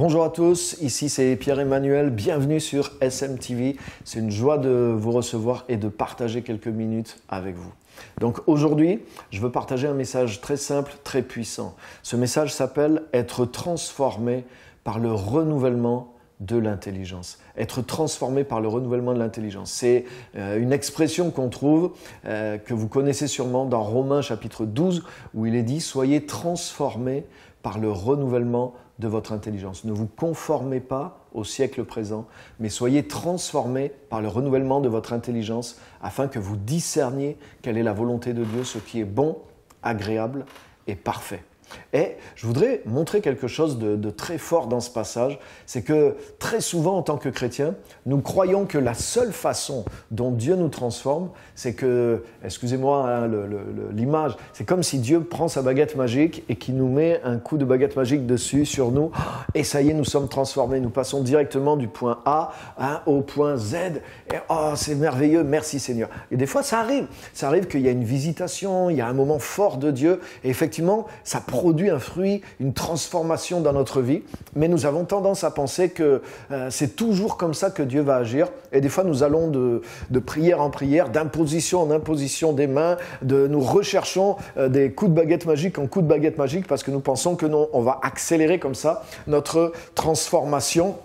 Bonjour à tous, ici c'est Pierre-Emmanuel, bienvenue sur SMTV. C'est une joie de vous recevoir et de partager quelques minutes avec vous. Donc aujourd'hui, je veux partager un message très simple, très puissant. Ce message s'appelle « Être transformé par le renouvellement de l'intelligence ». Être transformé par le renouvellement de l'intelligence. C'est une expression qu'on trouve, que vous connaissez sûrement dans Romains chapitre 12, où il est dit « Soyez transformés par le renouvellement de votre intelligence ». Ne vous conformez pas au siècle présent, mais soyez transformés par le renouvellement de votre intelligence afin que vous discerniez quelle est la volonté de Dieu, ce qui est bon, agréable et parfait. Et je voudrais montrer quelque chose de très fort dans ce passage, c'est que très souvent en tant que chrétiens, nous croyons que la seule façon dont Dieu nous transforme, c'est que, excusez-moi hein, l'image, c'est comme si Dieu prend sa baguette magique et qu'il nous met un coup de baguette magique dessus, sur nous, et ça y est, nous sommes transformés, nous passons directement du point A au point Z, et oh, c'est merveilleux, merci Seigneur. Et des fois, ça arrive qu'il y a une visitation, il y a un moment fort de Dieu, et effectivement, ça produit un fruit, une transformation dans notre vie, mais nous avons tendance à penser que c'est toujours comme ça que Dieu va agir, et des fois nous allons de prière en prière, d'imposition en imposition des mains, nous recherchons des coups de baguette magique en coups de baguette magique parce que nous pensons que non, on va accélérer comme ça notre transformation,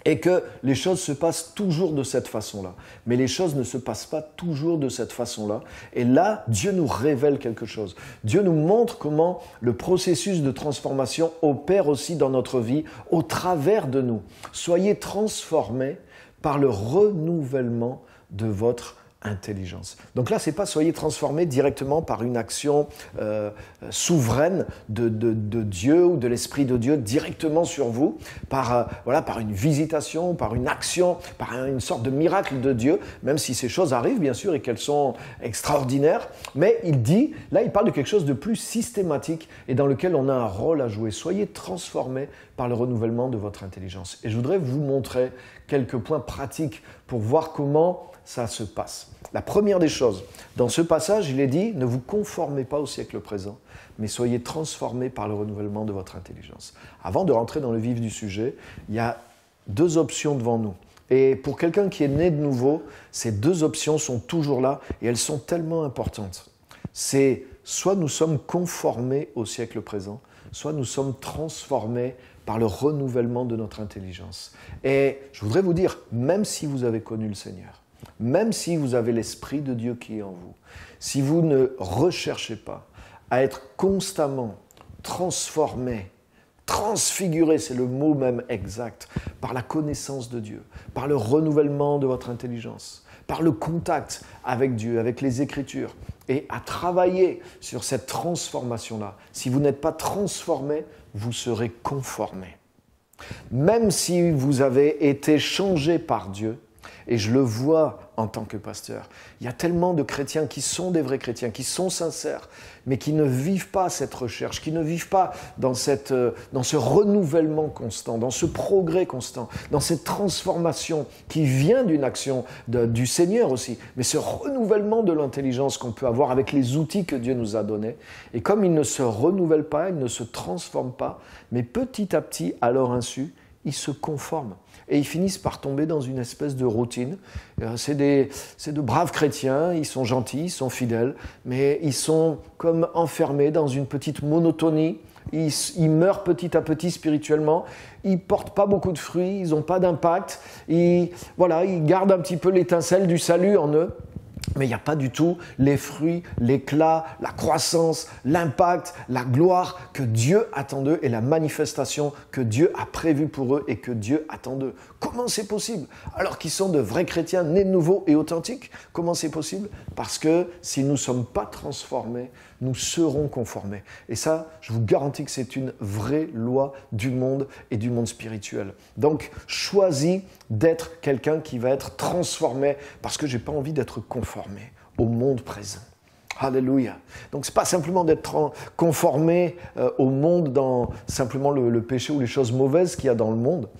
et que les choses se passent toujours de cette façon-là. Mais les choses ne se passent pas toujours de cette façon-là. Et là, Dieu nous révèle quelque chose. Dieu nous montre comment le processus de transformation opère aussi dans notre vie, au travers de nous. Soyez transformés par le renouvellement de votre intelligence. Donc là, c'est pas soyez transformés directement par une action souveraine de Dieu ou de l'Esprit de Dieu directement sur vous, par une visitation, par une action, par une sorte de miracle de Dieu, même si ces choses arrivent bien sûr et qu'elles sont extraordinaires, mais il parle de quelque chose de plus systématique et dans lequel on a un rôle à jouer. Soyez transformés par le renouvellement de votre intelligence. Et je voudrais vous montrer quelques points pratiques pour voir comment ça se passe. La première des choses, dans ce passage, il est dit « Ne vous conformez pas au siècle présent, mais soyez transformés par le renouvellement de votre intelligence ». Avant de rentrer dans le vif du sujet, il y a deux options devant nous. Et pour quelqu'un qui est né de nouveau, ces deux options sont toujours là et elles sont tellement importantes. C'est soit nous sommes conformés au siècle présent, soit nous sommes transformés par le renouvellement de notre intelligence. Et je voudrais vous dire, même si vous avez connu le Seigneur, même si vous avez l'Esprit de Dieu qui est en vous, si vous ne recherchez pas à être constamment transformé, transfiguré, c'est le mot même exact, par la connaissance de Dieu, par le renouvellement de votre intelligence, par le contact avec Dieu, avec les Écritures, et à travailler sur cette transformation-là. Si vous n'êtes pas transformé, vous serez conformé. Même si vous avez été changé par Dieu, et je le vois en tant que pasteur, il y a tellement de chrétiens qui sont des vrais chrétiens, qui sont sincères, mais qui ne vivent pas cette recherche, qui ne vivent pas dans ce renouvellement constant, dans ce progrès constant, dans cette transformation qui vient d'une action du Seigneur aussi, mais ce renouvellement de l'intelligence qu'on peut avoir avec les outils que Dieu nous a donnés. Et comme ils ne se renouvellent pas, ils ne se transforment pas, mais petit à petit, à leur insu, ils se conforment. Et ils finissent par tomber dans une espèce de routine. C'est de braves chrétiens, ils sont gentils, ils sont fidèles, mais ils sont comme enfermés dans une petite monotonie. Ils meurent petit à petit spirituellement, ils ne portent pas beaucoup de fruits, ils n'ont pas d'impact, ils gardent un petit peu l'étincelle du salut en eux. Mais il n'y a pas du tout les fruits, l'éclat, la croissance, l'impact, la gloire que Dieu attend d'eux et la manifestation que Dieu a prévue pour eux et que Dieu attend d'eux. Comment c'est possible? Alors qu'ils sont de vrais chrétiens nés de nouveau et authentiques. Comment c'est possible? Parce que si nous ne sommes pas transformés, nous serons conformés. Et ça, je vous garantis que c'est une vraie loi du monde et du monde spirituel. Donc, choisis d'être quelqu'un qui va être transformé parce que je n'ai pas envie d'être conformé au monde présent. Alléluia. Donc, ce n'est pas simplement d'être conformé au monde dans simplement le péché ou les choses mauvaises qu'il y a dans le monde.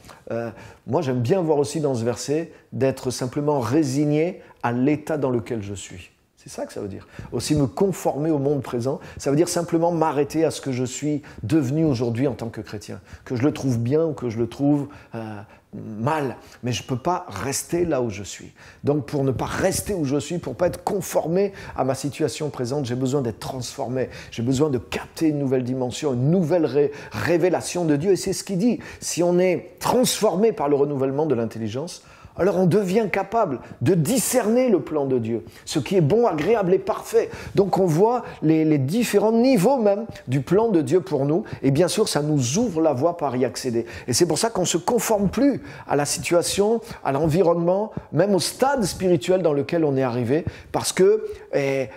Moi, j'aime bien voir aussi dans ce verset d'être simplement résigné à l'état dans lequel je suis. C'est ça que ça veut dire. Aussi me conformer au monde présent, ça veut dire simplement m'arrêter à ce que je suis devenu aujourd'hui en tant que chrétien. Que je le trouve bien ou que je le trouve mal. Mais je ne peux pas rester là où je suis. Donc pour ne pas rester où je suis, pour ne pas être conformé à ma situation présente, j'ai besoin d'être transformé. J'ai besoin de capter une nouvelle dimension, une nouvelle révélation de Dieu. Et c'est ce qu'il dit. Si on est transformé par le renouvellement de l'intelligence, alors on devient capable de discerner le plan de Dieu, ce qui est bon, agréable et parfait. Donc on voit les différents niveaux même du plan de Dieu pour nous, et bien sûr ça nous ouvre la voie pour y accéder. Et c'est pour ça qu'on ne se conforme plus à la situation, à l'environnement, même au stade spirituel dans lequel on est arrivé, parce que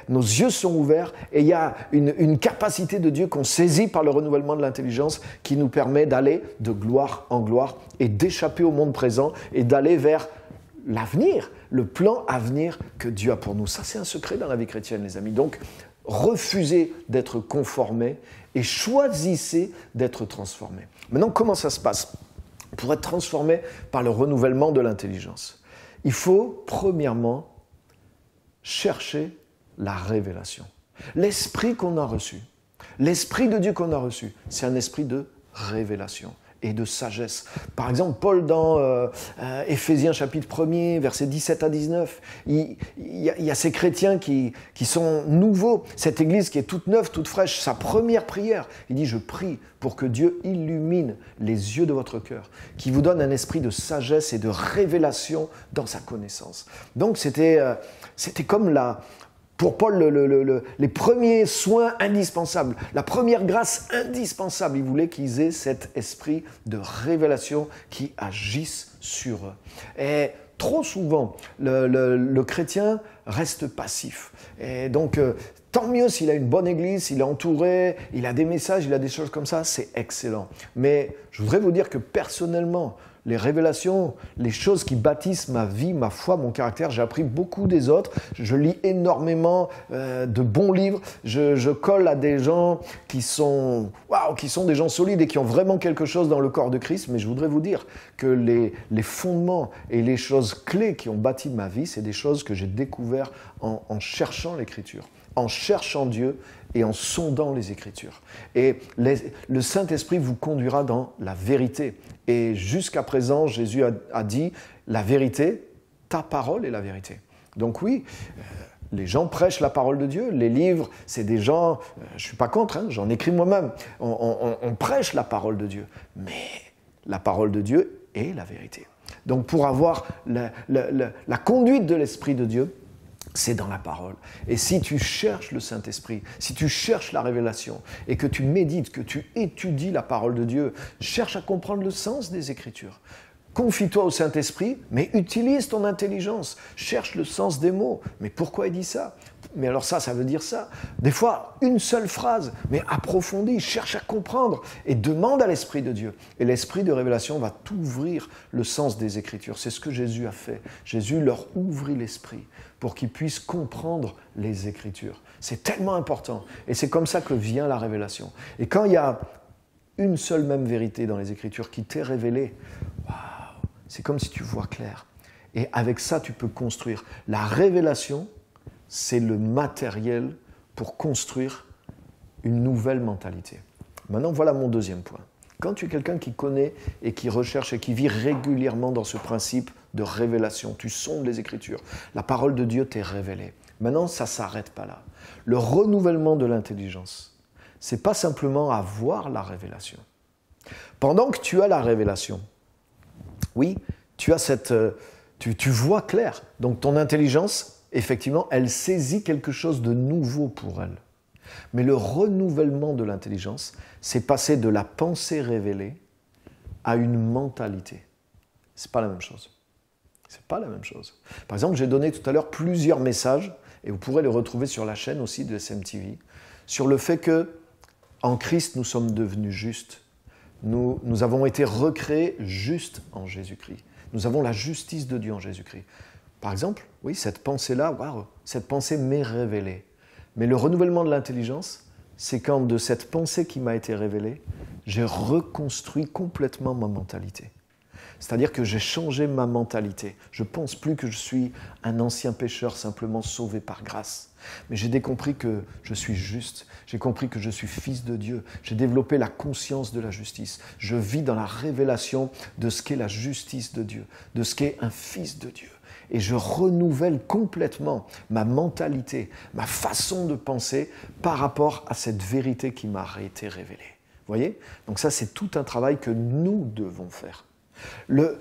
nos yeux sont ouverts et il y a une capacité de Dieu qu'on saisit par le renouvellement de l'intelligence qui nous permet d'aller de gloire en gloire et d'échapper au monde présent et d'aller vers l'avenir, le plan à venir que Dieu a pour nous. Ça, c'est un secret dans la vie chrétienne, les amis. Donc, refusez d'être conformés et choisissez d'être transformés. Maintenant, comment ça se passe? Pour être transformé par le renouvellement de l'intelligence, il faut, premièrement, chercher la révélation. L'esprit qu'on a reçu, l'esprit de Dieu qu'on a reçu, c'est un esprit de révélation et de sagesse. Par exemple, Paul dans Éphésiens chapitre 1er, versets 17 à 19, il y a ces chrétiens qui sont nouveaux, cette église qui est toute neuve, toute fraîche, sa première prière, il dit « Je prie pour que Dieu illumine les yeux de votre cœur, qui vous donne un esprit de sagesse et de révélation dans sa connaissance. » Donc c'était comme pour Paul, les premiers soins indispensables, la première grâce indispensable, il voulait qu'ils aient cet esprit de révélation qui agisse sur eux. Et trop souvent, le chrétien reste passif. Et donc, tant mieux s'il a une bonne église, s'il est entouré, il a des messages, il a des choses comme ça, c'est excellent. Mais je voudrais vous dire que personnellement, les révélations, les choses qui bâtissent ma vie, ma foi, mon caractère, j'ai appris beaucoup des autres. Je lis énormément de bons livres. Je colle à des gens qui sont des gens solides et qui ont vraiment quelque chose dans le corps de Christ. Mais je voudrais vous dire que les fondements et les choses clés qui ont bâti ma vie, c'est des choses que j'ai découvertes en cherchant l'Écriture, en cherchant Dieu et en sondant les Écritures. Et le Saint-Esprit vous conduira dans la vérité. Et jusqu'à présent, Jésus a dit « La vérité, ta parole est la vérité ». Donc oui, les gens prêchent la parole de Dieu. Les livres, c'est des gens, je ne suis pas contre, j'en écris moi-même. On prêche la parole de Dieu. Mais la parole de Dieu est la vérité. Donc pour avoir la conduite de l'Esprit de Dieu, c'est dans la parole. Et si tu cherches le Saint-Esprit, si tu cherches la révélation et que tu médites, que tu étudies la parole de Dieu, cherche à comprendre le sens des Écritures. Confie-toi au Saint-Esprit, mais utilise ton intelligence. Cherche le sens des mots. Mais pourquoi il dit ça? Mais alors ça veut dire ça. Des fois, une seule phrase, mais approfondis, cherche à comprendre et demande à l'Esprit de Dieu. Et l'Esprit de révélation va t'ouvrir le sens des Écritures. C'est ce que Jésus a fait. Jésus leur ouvrit l'Esprit pour qu'ils puissent comprendre les Écritures. C'est tellement important. Et c'est comme ça que vient la révélation. Et quand il y a une seule même vérité dans les Écritures qui t'est révélée, c'est comme si tu vois clair. Et avec ça, tu peux construire. La révélation, c'est le matériel pour construire une nouvelle mentalité. Maintenant, voilà mon deuxième point. Quand tu es quelqu'un qui connaît et qui recherche et qui vit régulièrement dans ce principe de révélation, tu sondes les Écritures, la parole de Dieu t'est révélée. Maintenant, ça ne s'arrête pas là. Le renouvellement de l'intelligence, ce n'est pas simplement avoir la révélation. Pendant que tu as la révélation, oui, tu vois clair. Donc ton intelligence, effectivement, elle saisit quelque chose de nouveau pour elle. Mais le renouvellement de l'intelligence, c'est passer de la pensée révélée à une mentalité. C'est pas la même chose. C'est pas la même chose. Par exemple, j'ai donné tout à l'heure plusieurs messages, et vous pourrez les retrouver sur la chaîne aussi de SMTV, sur le fait que en Christ, nous sommes devenus justes. Nous avons été recréés justes en Jésus-Christ. Nous avons la justice de Dieu en Jésus-Christ. Par exemple, oui, cette pensée-là, cette pensée m'est révélée. Mais le renouvellement de l'intelligence, c'est quand de cette pensée qui m'a été révélée, j'ai reconstruit complètement ma mentalité. C'est-à-dire que j'ai changé ma mentalité. Je ne pense plus que je suis un ancien pécheur simplement sauvé par grâce. Mais j'ai compris que je suis juste. J'ai compris que je suis fils de Dieu. J'ai développé la conscience de la justice. Je vis dans la révélation de ce qu'est la justice de Dieu, de ce qu'est un fils de Dieu. Et je renouvelle complètement ma mentalité, ma façon de penser par rapport à cette vérité qui m'a été révélée. Vous voyez ? Donc ça, c'est tout un travail que nous devons faire.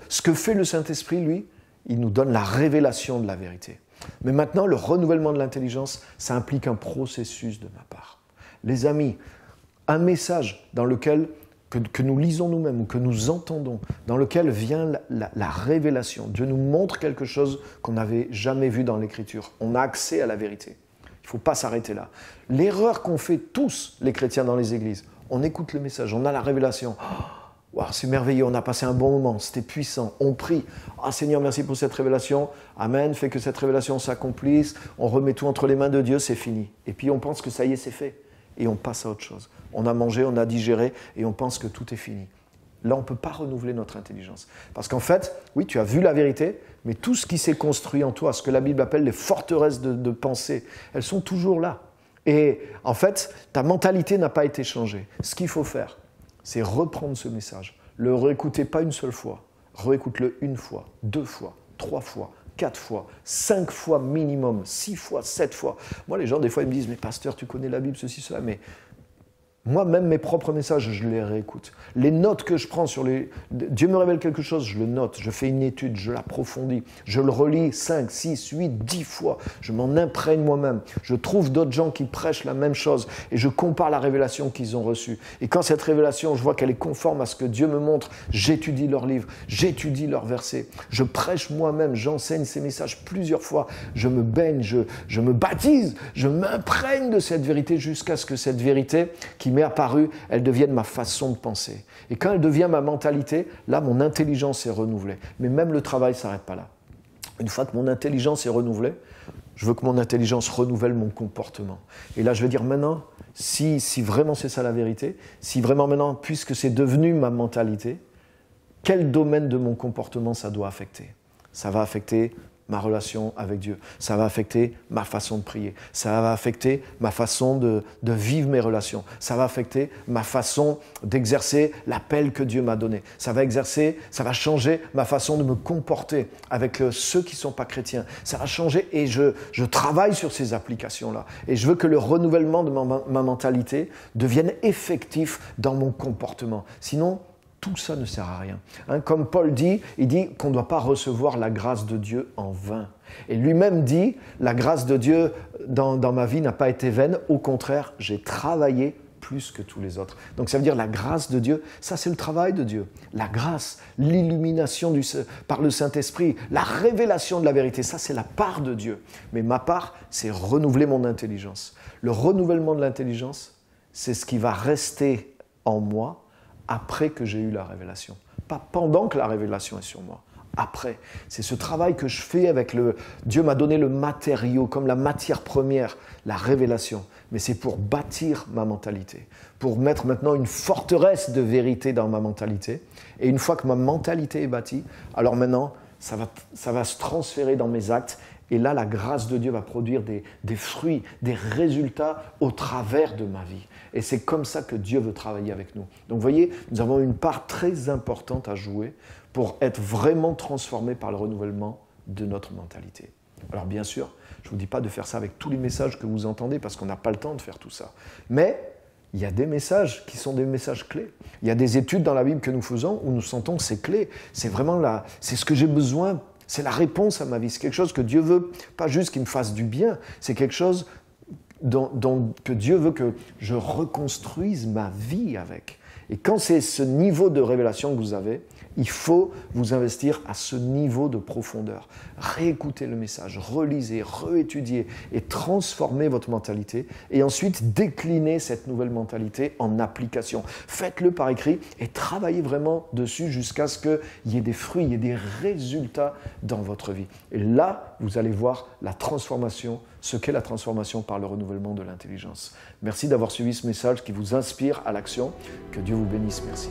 Ce que fait le Saint-Esprit, lui, il nous donne la révélation de la vérité. Mais maintenant, le renouvellement de l'intelligence, ça implique un processus de ma part. Les amis, un message dans lequel, que nous lisons nous-mêmes ou que nous entendons, dans lequel vient la révélation. Dieu nous montre quelque chose qu'on n'avait jamais vu dans l'Écriture. On a accès à la vérité. Il ne faut pas s'arrêter là. L'erreur qu'ont fait tous les chrétiens dans les églises, on écoute le message, on a la révélation. Oh, wow, c'est merveilleux, on a passé un bon moment, c'était puissant, on prie. Ah Seigneur, merci pour cette révélation. Amen, fais que cette révélation s'accomplisse. On remet tout entre les mains de Dieu, c'est fini. Et puis on pense que ça y est, c'est fait. Et on passe à autre chose. On a mangé, on a digéré et on pense que tout est fini. Là, on ne peut pas renouveler notre intelligence. Parce qu'en fait, oui, tu as vu la vérité, mais tout ce qui s'est construit en toi, ce que la Bible appelle les forteresses de pensée, elles sont toujours là. Et en fait, ta mentalité n'a pas été changée. Ce qu'il faut faire, c'est reprendre ce message. Le réécouter pas une seule fois. Réécoute-le une fois, 2 fois, 3 fois, 4 fois, 5 fois minimum, 6 fois, 7 fois. Moi, les gens, des fois, ils me disent « Mais pasteur, tu connais la Bible, ceci, cela. » Mais moi, même mes propres messages, je les réécoute. Les notes que je prends sur les... Dieu me révèle quelque chose, je le note, je fais une étude, je l'approfondis, je le relis 5, 6, 8, 10 fois. Je m'en imprègne moi-même. Je trouve d'autres gens qui prêchent la même chose et je compare la révélation qu'ils ont reçue. Et quand cette révélation, je vois qu'elle est conforme à ce que Dieu me montre, j'étudie leurs livres, j'étudie leurs versets. Je prêche moi-même, j'enseigne ces messages plusieurs fois. Je me baigne, je me baptise, je m'imprègne de cette vérité jusqu'à ce que cette vérité qui m'est apparue, elle devienne ma façon de penser. Et quand elle devient ma mentalité, là, mon intelligence est renouvelée. Mais même le travail ne s'arrête pas là. Une fois que mon intelligence est renouvelée, je veux que mon intelligence renouvelle mon comportement. Et là, je vais dire maintenant, si vraiment c'est ça la vérité, si vraiment maintenant, puisque c'est devenu ma mentalité, quel domaine de mon comportement ça doit affecter ? Ça va affecter ma relation avec Dieu. Ça va affecter ma façon de prier. Ça va affecter ma façon de vivre mes relations. Ça va affecter ma façon d'exercer l'appel que Dieu m'a donné. Ça va changer ma façon de me comporter avec ceux qui ne sont pas chrétiens. Ça va changer et je travaille sur ces applications-là. Et je veux que le renouvellement de ma mentalité devienne effectif dans mon comportement. Sinon, tout ça ne sert à rien. Comme Paul dit, il dit qu'on ne doit pas recevoir la grâce de Dieu en vain. Et lui-même dit, la grâce de Dieu dans ma vie n'a pas été vaine. Au contraire, j'ai travaillé plus que tous les autres. Donc ça veut dire la grâce de Dieu, ça c'est le travail de Dieu. La grâce, l'illumination par le Saint-Esprit, la révélation de la vérité, ça c'est la part de Dieu. Mais ma part, c'est renouveler mon intelligence. Le renouvellement de l'intelligence, c'est ce qui va rester en moi après que j'ai eu la révélation. Pas pendant que la révélation est sur moi. Après. C'est ce travail que je fais avec Dieu m'a donné le matériau, comme la matière première, la révélation. Mais c'est pour bâtir ma mentalité. Pour mettre maintenant une forteresse de vérité dans ma mentalité. Et une fois que ma mentalité est bâtie, alors maintenant, ça va se transférer dans mes actes. Et là, la grâce de Dieu va produire des fruits, des résultats au travers de ma vie. Et c'est comme ça que Dieu veut travailler avec nous. Donc vous voyez, nous avons une part très importante à jouer pour être vraiment transformés par le renouvellement de notre mentalité. Alors bien sûr, je ne vous dis pas de faire ça avec tous les messages que vous entendez, parce qu'on n'a pas le temps de faire tout ça. Mais il y a des messages qui sont des messages clés. Il y a des études dans la Bible que nous faisons où nous sentons que c'est clé. C'est vraiment c'est ce que j'ai besoin. C'est la réponse à ma vie. C'est quelque chose que Dieu veut, pas juste qu'il me fasse du bien, c'est quelque chose que Dieu veut que je reconstruise ma vie avec. Et quand c'est ce niveau de révélation que vous avez, il faut vous investir à ce niveau de profondeur. Réécoutez le message, relisez, réétudiez et transformez votre mentalité et ensuite déclinez cette nouvelle mentalité en application. Faites-le par écrit et travaillez vraiment dessus jusqu'à ce qu'il y ait des fruits, il y ait des résultats dans votre vie. Et là, vous allez voir la transformation, ce qu'est la transformation par le renouvellement de l'intelligence. Merci d'avoir suivi ce message qui vous inspire à l'action. Que Dieu vous bénisse. Merci.